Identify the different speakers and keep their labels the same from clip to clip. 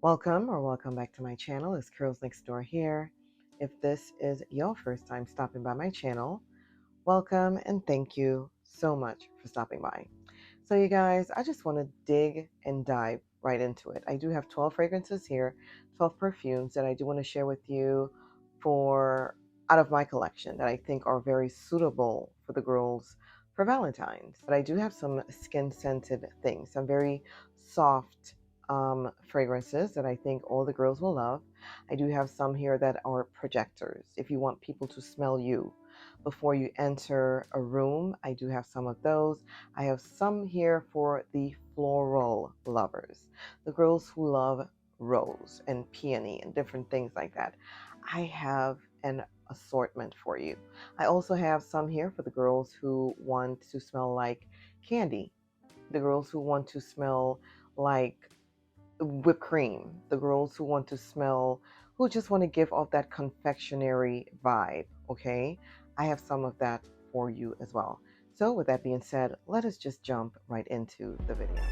Speaker 1: Welcome back to my channel. It's Curls Next Door here. If this is your first time stopping by my channel, welcome and thank you so much for stopping by. So you guys, I just want to dig and dive right into it. I do have 12 fragrances here, 12 perfumes that I do want to share with you for out of my collection that I think are very suitable for the girls for Valentine's. But I do have some skin scented things, some very soft fragrances that I think all the girls will love. I do have some here that are projectors. If you want people to smell you before you enter a room, I do have some of those. I have some here for the floral lovers, the girls who love rose and peony and different things like that. I have an assortment for you. I also have some here for the girls who want to smell like candy, the girls who want to smell like whipped cream, the girls who want to smell, who just want to give off that confectionery vibe, okay? I have some of that for you as well. So with that being said, let us just jump right into the video.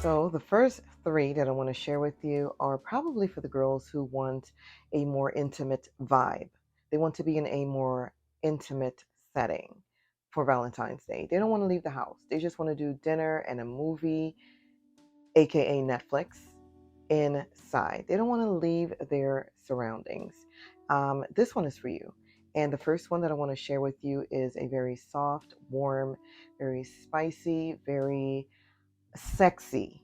Speaker 1: So the first three that I want to share with you are probably for the girls who want a more intimate vibe. They want to be in a more intimate setting for Valentine's Day. They don't want to leave the house. They just want to do dinner and a movie, aka Netflix, inside. They don't want to leave their surroundings. This one is for you. And the first one that I want to share with you is a very soft, warm, very spicy, very sexy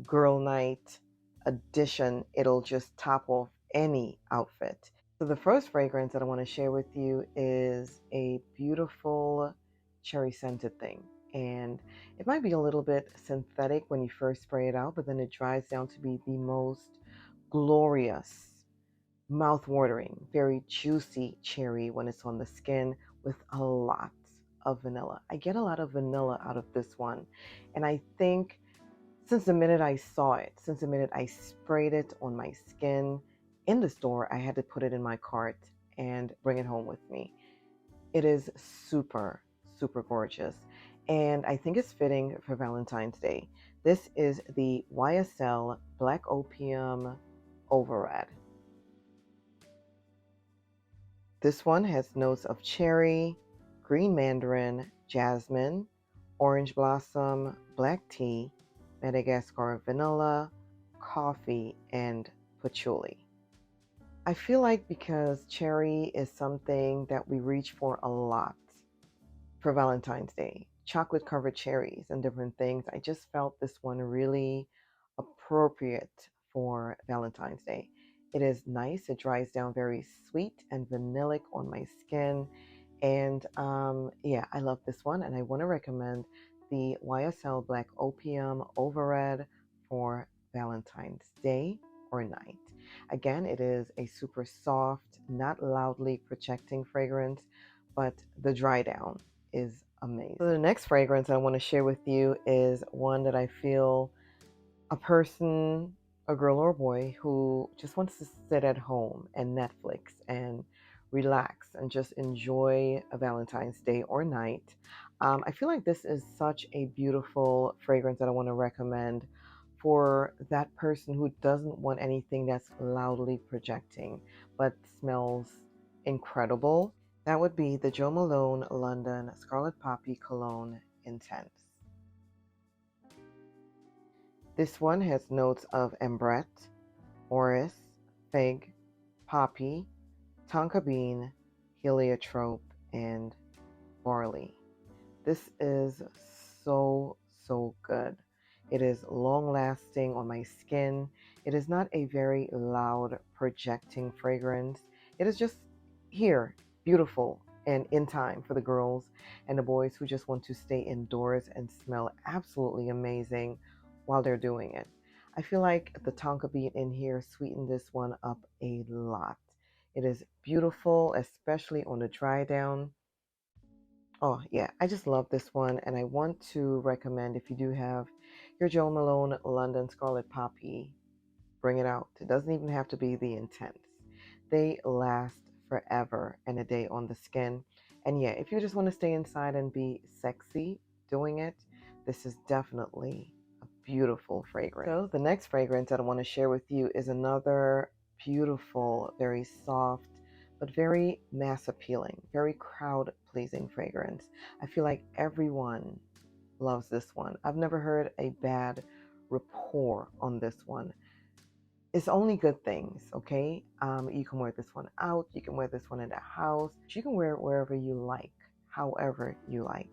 Speaker 1: girl night edition. It'll just top off any outfit. So the first fragrance that I want to share with you is a beautiful cherry scented thing. And it might be a little bit synthetic when you first spray it out, but then it dries down to be the most glorious, mouth-watering, very juicy cherry when it's on the skin with a lot of vanilla. I get a lot of vanilla out of this one. And I think since the minute I saw it, since the minute I sprayed it on my skin in the store, I had to put it in my cart and bring it home with me. It is super, super gorgeous. And I think it's fitting for Valentine's Day. This is the YSL Black Opium Overred. This one has notes of cherry, green mandarin, jasmine, orange blossom, black tea, Madagascar vanilla, coffee, and patchouli. I feel like because cherry is something that we reach for a lot for Valentine's Day, chocolate covered cherries and different things, I just felt this one really appropriate for Valentine's Day. It is nice. It dries down very sweet and vanillic on my skin. And yeah, I love this one. And I want to recommend the YSL Black Opium Overred for Valentine's Day or night. Again, it is a super soft, not loudly projecting fragrance, but the dry down is amazing. So the next fragrance I want to share with you is one that I feel a person, a girl or a boy who just wants to sit at home and Netflix and relax and just enjoy a Valentine's Day or night. I feel like this is such a beautiful fragrance that I want to recommend for that person who doesn't want anything that's loudly projecting but smells incredible. That would be the Jo Malone London Scarlet Poppy Cologne Intense. This one has notes of ambrette, orris, fig, poppy, tonka bean, heliotrope, and barley. This is so, so good. It is long lasting on my skin. It is not a very loud projecting fragrance. It is just here, beautiful and in time for the girls and the boys who just want to stay indoors and smell absolutely amazing while they're doing it. I feel like the tonka bean in here sweetened this one up a lot. It is beautiful, especially on the dry down. Oh, yeah, I just love this one, and I want to recommend if you do have your Jo Malone London Scarlet Poppy, bring it out. It doesn't even have to be the intense. They last forever and a day on the skin. And yeah, if you just want to stay inside and be sexy doing it, this is definitely a beautiful fragrance. So the next fragrance that I want to share with you is another beautiful, very soft, but very mass appealing, very crowd pleasing fragrance. I feel like everyone loves this one. I've never heard a bad rapport on this one. It's only good things, okay? You can wear this one out. You can wear this one in the house. You can wear it wherever you like, however you like.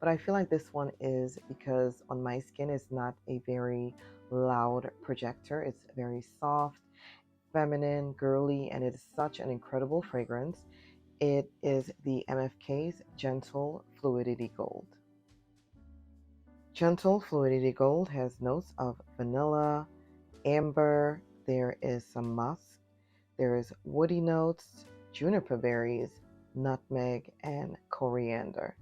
Speaker 1: But I feel like this one is because on my skin, it's not a very loud projector. It's very soft, feminine, girly, and it is such an incredible fragrance. It is the MFK's Gentle Fluidity Gold. Gentle Fluidity Gold has notes of vanilla, amber, there is some musk, there is woody notes, juniper berries, nutmeg, and coriander.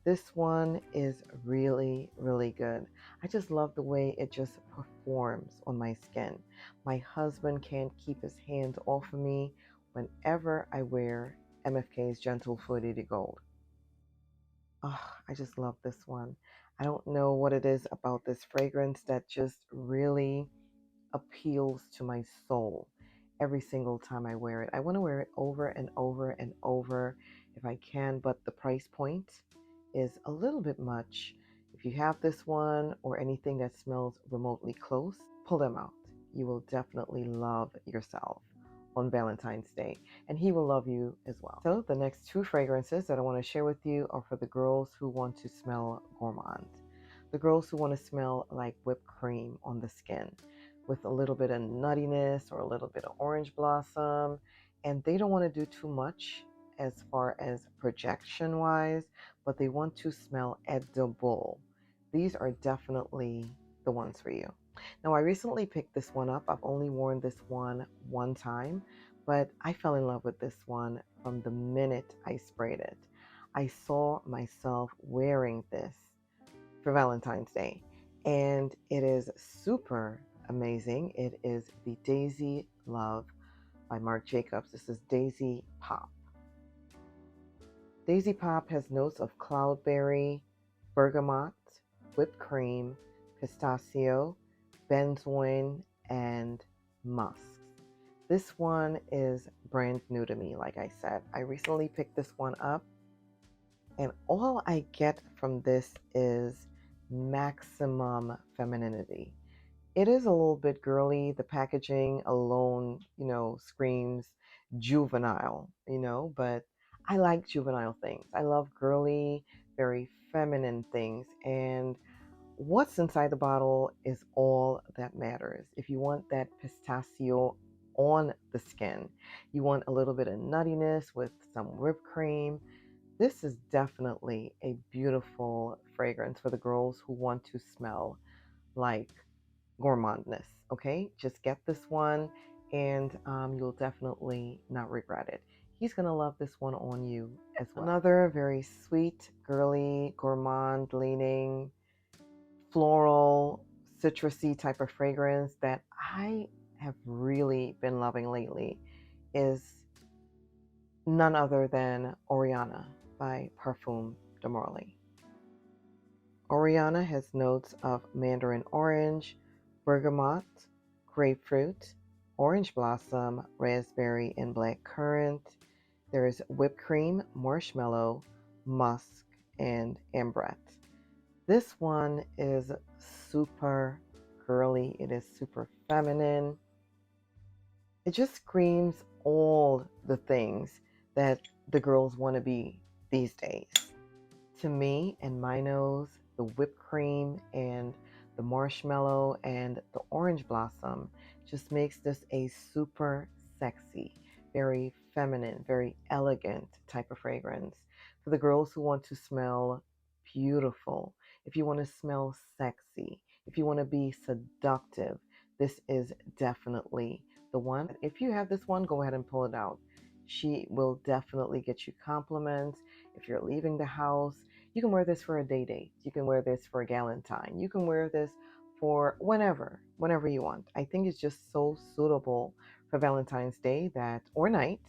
Speaker 1: This one is really, really good. I just love the way it just performs on my skin. My husband can't keep his hands off of me whenever I wear MFK's Gentle Fluidity Gold. Oh, I just love this one. I don't know what it is about this fragrance that just really appeals to my soul every single time I wear it. I want to wear it over and over and over if I can, but the price point is a little bit much. If you have this one or anything that smells remotely close, pull them out. You will definitely love yourself on Valentine's Day, and he will love you as well. So the next two fragrances that I want to share with you are for the girls who want to smell gourmand. The girls who want to smell like whipped cream on the skin with a little bit of nuttiness or a little bit of orange blossom. And they don't want to do too much as far as projection wise, but they want to smell edible. These are definitely the ones for you. Now, I recently picked this one up. I've only worn this one time, but I fell in love with this one from the minute I sprayed it. I saw myself wearing this for Valentine's Day, and it is super amazing. It is the Daisy Love by Marc Jacobs. This is Daisy Pop. Daisy Pop has notes of cloudberry, bergamot, whipped cream, pistachio, benzoin, and musk. This one is brand new to me, like I said. I recently picked this one up, and all I get from this is maximum femininity. It is a little bit girly. The packaging alone, screams juvenile, but I like juvenile things. I love girly, very feminine things. And what's inside the bottle is all that matters. If you want that pistachio on the skin, you want a little bit of nuttiness with some whipped cream, this is definitely a beautiful fragrance for the girls who want to smell like gourmandness. Okay, just get this one, and you'll definitely not regret it. He's gonna love this one on you as well. Another very sweet, girly, gourmand leaning, floral, citrusy type of fragrance that I have really been loving lately is none other than Oriana by Perfume de Morley. Oriana has notes of mandarin orange, bergamot, grapefruit, orange blossom, raspberry, and black currant. There is whipped cream, marshmallow, musk, and ambrette. This one is super girly. It is super feminine. It just screams all the things that the girls want to be these days. To me and my nose, the whipped cream and the marshmallow and the orange blossom just makes this a super sexy, very feminine, very elegant type of fragrance. For the girls who want to smell beautiful, if you want to smell sexy, if you want to be seductive, this is definitely the one. If you have this one, go ahead and pull it out. She will definitely get you compliments. If you're leaving the house, you can wear this for a day date. You can wear this for a galentine. You can wear this for whenever you want. I think it's just so suitable for Valentine's Day that or night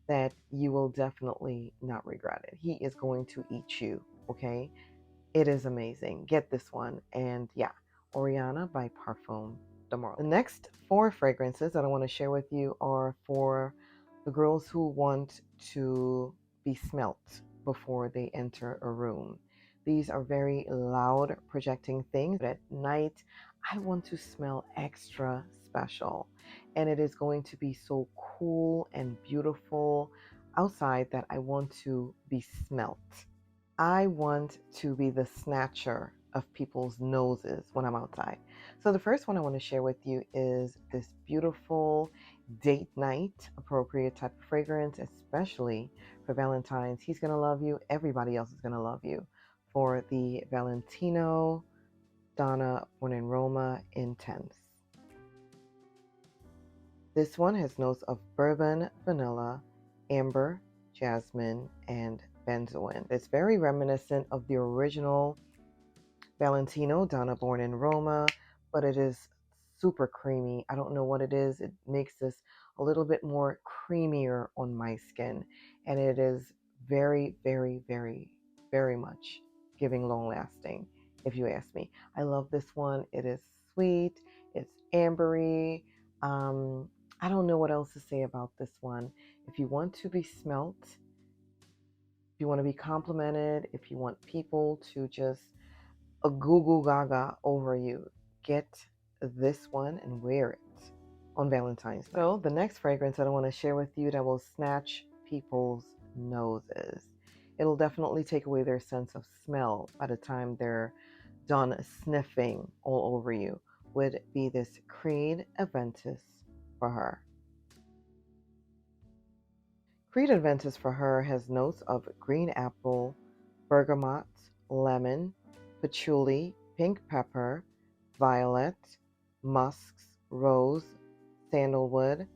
Speaker 1: that you will definitely not regret it. He is going to eat you, okay? It is amazing. Get this one. And yeah, Oriana by Parfum de Marle. The next four fragrances that I want to share with you are for the girls who want to be smelt before they enter a room. These are very loud projecting things. But at night, I want to smell extra special. And it is going to be so cool and beautiful outside that I want to be smelt. I want to be the snatcher of people's noses when I'm outside. So the first one I want to share with you is this beautiful date night appropriate type of fragrance, especially for Valentine's. He's going to love you. Everybody else is going to love you. For the Valentino Donna Born in Roma Intense. This one has notes of bourbon, vanilla, amber, jasmine, and benzoin. It's very reminiscent of the original Valentino, Donna Born in Roma, but it is super creamy. I don't know what it is. It makes this a little bit more creamier on my skin, and it is very, very, very, very much giving long lasting, if you ask me. I love this one. It is sweet. It's ambery. I don't know what else to say about this one. If you want to be smelt, if you want to be complimented, if you want people to just a goo goo gaga over you, get this one and wear it on Valentine's night. So the next fragrance that I want to share with you that will snatch people's noses. It'll definitely take away their sense of smell by the time they're done sniffing all over you, would be this Creed Aventus for her. Creed Aventus for her has notes of green apple, bergamot, lemon, patchouli, pink pepper, violet, musks, rose, sandalwood,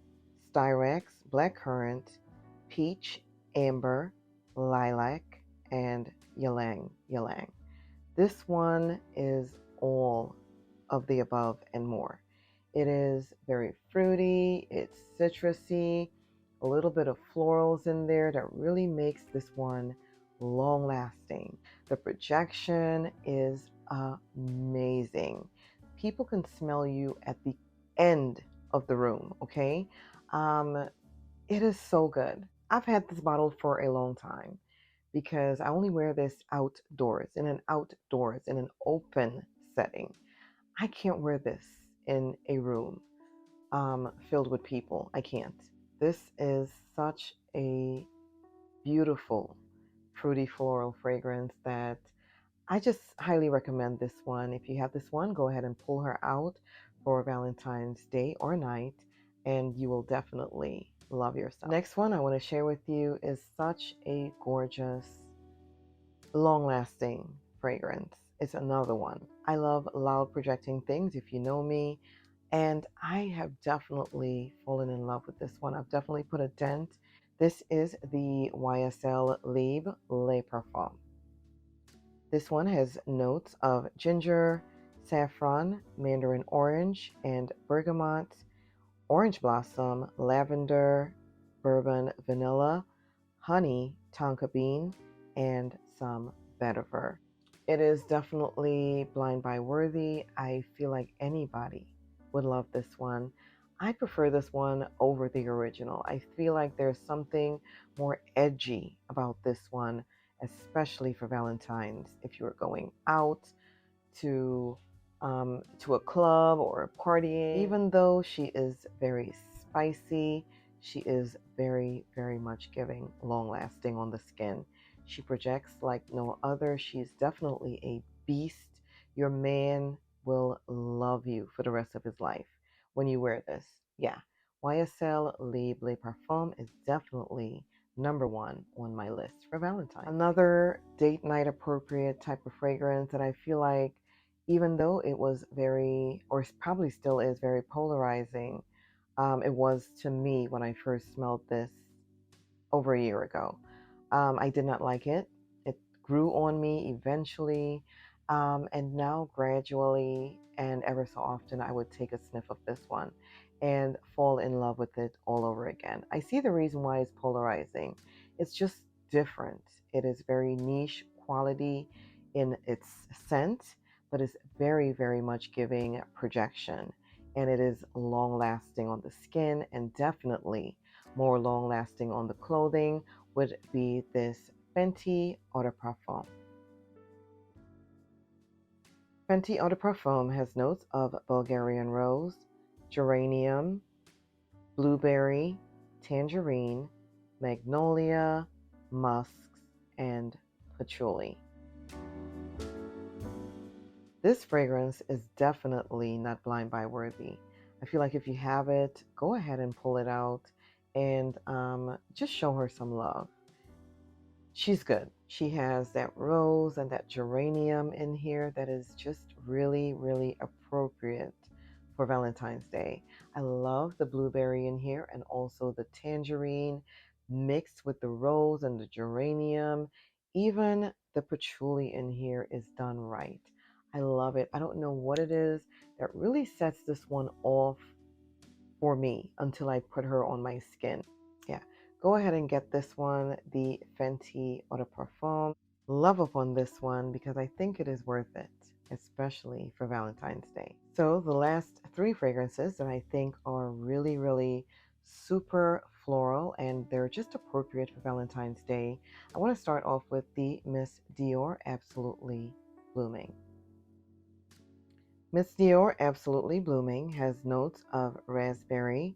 Speaker 1: styrax, blackcurrant, peach, amber, lilac, and ylang ylang. This one is all of the above and more. It is very fruity, it's citrusy, a little bit of florals in there that really makes this one long lasting. The projection is amazing. People can smell you at the end of the room, okay? It is so good. I've had this bottle for a long time because I only wear this outdoors, in an open setting. I can't wear this in a room filled with people. I can't. This is such a beautiful fruity floral fragrance that I just highly recommend this one. If you have this one, go ahead and pull her out for Valentine's Day or night, and you will definitely love yourself. Next one I want to share with you is such a gorgeous, long-lasting fragrance. It's another one. I love loud projecting things, if you know me, and I have definitely fallen in love with this one. I've definitely put a dent. This is the YSL Le Parfum. This one has notes of ginger, saffron, mandarin orange, and bergamot, orange blossom, lavender, bourbon, vanilla, honey, tonka bean, and some vetiver. It is definitely blind buy worthy. I feel like anybody would love this one. I prefer this one over the original. I feel like there's something more edgy about this one, especially for Valentine's. If you are going out to a club or a party, even though she is very spicy, she is very, very much giving long lasting on the skin. She projects like no other. She's definitely a beast. Your man will love you for the rest of his life when you wear this. Yeah, YSL Le Parfum is definitely number one on my list for Valentine's. Another date night appropriate type of fragrance that I feel like, even though it was very, or probably still is, very polarizing, it was to me when I first smelled this over a year ago. I did not like it. It grew on me eventually, and now gradually and ever so often I would take a sniff of this one. and fall in love with it all over again. I see the reason why it's polarizing. It's just different. It is very niche quality in its scent, but it's very, very much giving projection. And it is long lasting on the skin, and definitely more long lasting on the clothing would be this Fenty AutoPro. Fenty AutoPro has notes of Bulgarian rose, geranium, blueberry, tangerine, magnolia, musks, and patchouli. This fragrance is definitely not blind buy worthy. I feel like if you have it, go ahead and pull it out and just show her some love. She's good. She has that rose and that geranium in here that is just really, really appropriate for Valentine's Day. I love the blueberry in here and also the tangerine mixed with the rose and the geranium. Even the patchouli in here is done right. I love it. I don't know what it is that really sets this one off for me until I put her on my skin. Yeah, go ahead and get this one, the Fenty Eau de Parfum. Love up on this one because I think it is worth it, especially for Valentine's Day. So the last three fragrances that I think are really, really super floral and they're just appropriate for Valentine's Day. I want to start off with the Miss Dior Absolutely Blooming. Miss Dior Absolutely Blooming has notes of raspberry,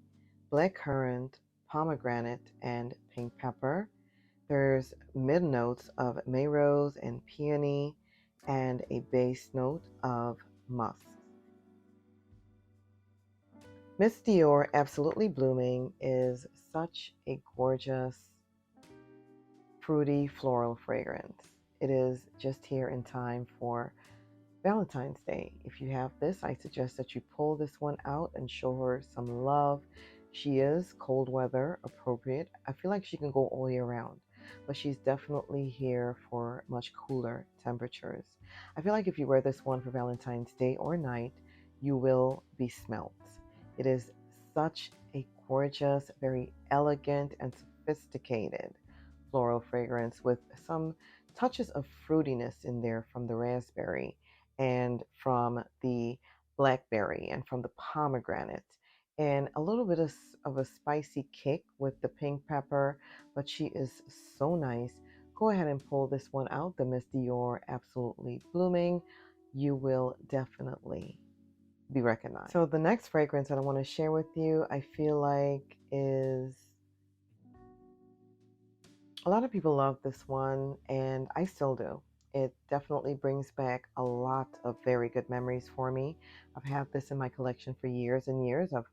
Speaker 1: blackcurrant, pomegranate, and pink pepper. There's mid notes of May Rose and peony, and a base note of musk. Miss Dior Absolutely Blooming is such a gorgeous, fruity floral fragrance. It is just here in time for Valentine's Day. If you have this, I suggest that you pull this one out and show her some love. She is cold weather appropriate. I feel like she can go all year round, but she's definitely here for much cooler temperatures. I feel like if you wear this one for Valentine's Day or night, you will be smelt. It is such a gorgeous, very elegant, and sophisticated floral fragrance with some touches of fruitiness in there from the raspberry and from the blackberry and from the pomegranate and a little bit of a spicy kick with the pink pepper, but she is so nice. Go ahead and pull this one out, the Miss Dior Absolutely Blooming. You will definitely be recognized. So the next fragrance that I want to share with you, I feel like is a lot of people love this one, and I still do. It definitely brings back a lot of very good memories for me. I've had this in my collection for years and years. I've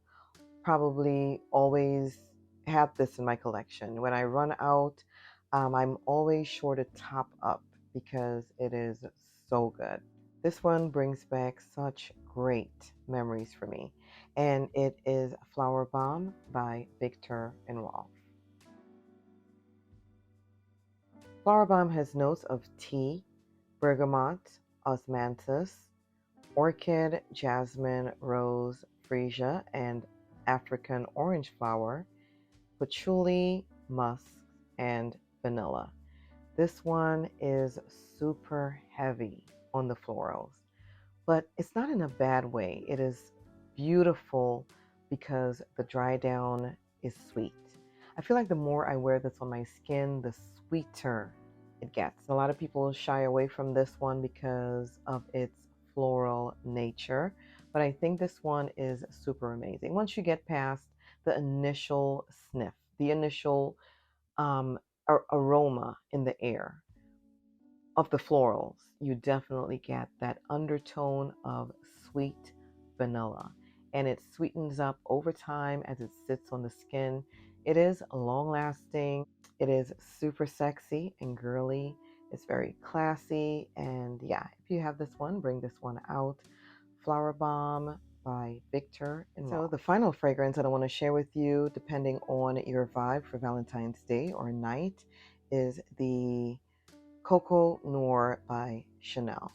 Speaker 1: probably always had this in my collection. When I run out, I'm always sure to top up because it is so good. This one brings back such great memories for me, and it is Flower Bomb by Victor and Rolf. Flower Bomb has notes of tea, bergamot, osmanthus, orchid, jasmine, rose, freesia, and African orange flower, patchouli, musk, and vanilla. This one is super heavy on the florals, but it's not in a bad way. It is beautiful because the dry down is sweet. I feel like the more I wear this on my skin, the sweeter it gets. A lot of people shy away from this one because of its floral nature, but I think this one is super amazing. Once you get past the initial sniff, the initial aroma in the air of the florals, you definitely get that undertone of sweet vanilla, and it sweetens up over time as it sits on the skin. It is long lasting, it is super sexy and girly, it's very classy, and yeah, if you have this one, bring this one out. Flower Bomb by Victor and Rolf. So the final fragrance that I want to share with you, depending on your vibe for Valentine's Day or night, is the Coco No by Chanel.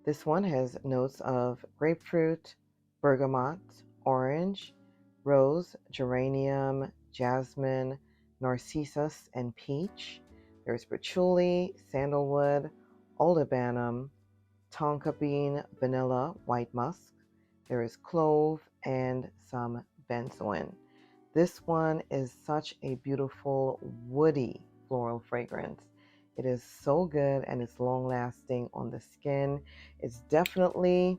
Speaker 1: This one has notes of grapefruit, bergamot, orange, rose, geranium, jasmine, narcissus, and peach. There's patchouli, sandalwood, olibanum, tonka bean, vanilla, white musk. There is clove and some benzoin. This one is such a beautiful woody floral fragrance. It is so good and it's long lasting on the skin. It's definitely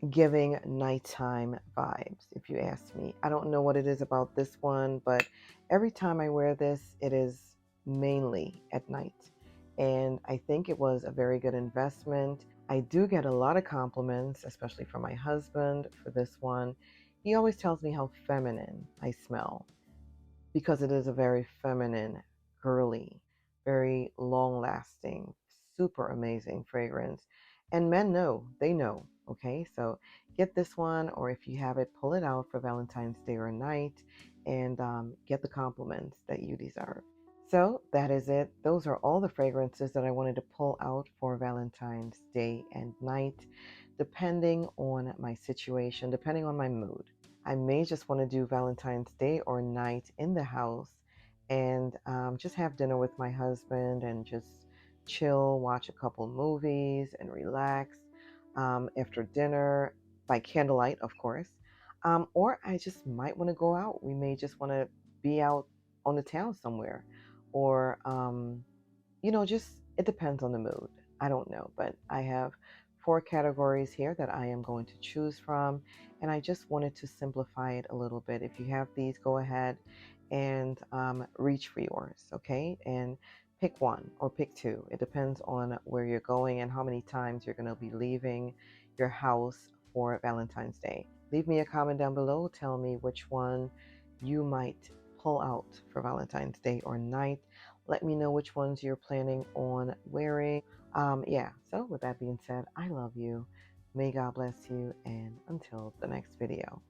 Speaker 1: giving nighttime vibes, if you ask me. I don't know what it is about this one, but every time I wear this, it is mainly at night. And I think it was a very good investment. I do get a lot of compliments, especially from my husband, for this one. He always tells me how feminine I smell because it is a very feminine, girly, very long lasting, super amazing fragrance. And men know, they know. Okay, so get this one, or if you have it, pull it out for Valentine's Day or night and get the compliments that you deserve. So that is it. Those are all the fragrances that I wanted to pull out for Valentine's Day and night, depending on my situation, depending on my mood. I may just want to do Valentine's Day or night in the house and just have dinner with my husband and just chill, watch a couple movies and relax after dinner by candlelight, of course. Or I just might want to go out. We may just want to be out on the town somewhere. Or, just it depends on the mood. I don't know, but I have 4 categories here that I am going to choose from, and I just wanted to simplify it a little bit. If you have these, go ahead and reach for yours, okay? And pick one or pick two. It depends on where you're going and how many times you're going to be leaving your house for Valentine's Day. Leave me a comment down below. Tell me which one you might pull out for Valentine's Day or night. Let me know which ones you're planning on wearing. Yeah, so with that being said, I love you. May God bless you, and until the next video.